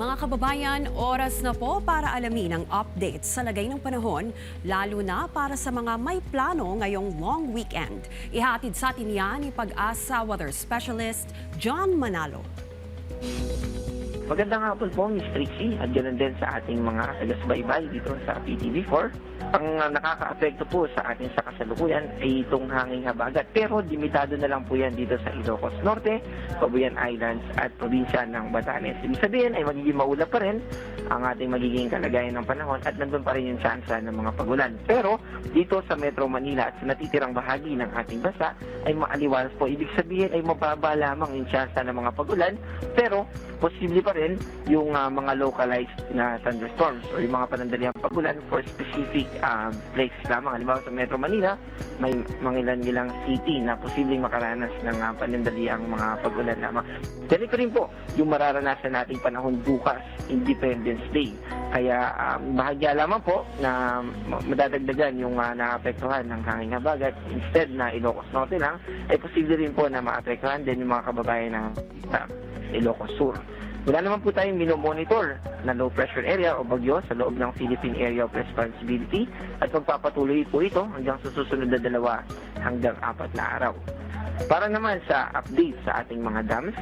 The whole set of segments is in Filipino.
Mga kababayan, oras na po para alamin ang updates sa lagay ng panahon, lalo na para sa mga may plano ngayong long weekend. Ihatid sa atin yan ni Pag-asa Weather Specialist John Manalo. Magandang hapon po, Ms. Trixie, at ganoon din sa ating mga taga-subaybay dito sa PTV4. Ang nakaka-apekto po sa atin sa kasalukuyan ay itong hanging habagat. Pero limitado na lang po yan dito sa Ilocos Norte, Cagayan Islands at probinsya ng Batanes. Ibig sabihin ay magiging maulap pa rin ang ating magiging kalagayan ng panahon at nandun pa rin yung tsansa ng mga pagulan. Pero dito sa Metro Manila at sa natitirang bahagi ng ating bansa ay maaliwalas po. Ibig sabihin ay mababa lamang yung tsansa ng mga pagulan, pero posible pa rin yung mga localized na thunderstorms o yung mga panandaliang pagulan for specific places lamang. Halimbawa sa Metro Manila, may mangilan-ilang city na posibleng makaranas ng panandaliang mga pagulan lamang. Ganito rin po yung mararanasan nating panahon bukas, Independence Day. Kaya bahagya lamang po na madadagdagan yung naapektuhan ng hanging habagat. Instead na Ilocos Norte lang, ay posible rin po na maapektuhan din yung mga kababayan ng Ilocos Sur. Wala naman po tayong minomonitor na low pressure area o bagyo sa loob ng Philippine Area of Responsibility at magpapatuloy po ito hanggang sa susunod na 2 hanggang 4 na araw. Para naman sa update sa ating mga dams,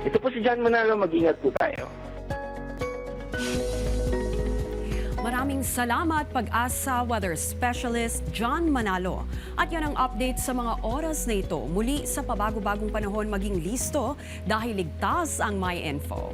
ito po si John Manalo, mag-ingat po tayo. Maraming salamat, Pag-asa Weather Specialist John Manalo. At yan ang update sa mga oras na ito. Muli sa pabago-bagong panahon, maging listo dahil ligtas ang MyInfo.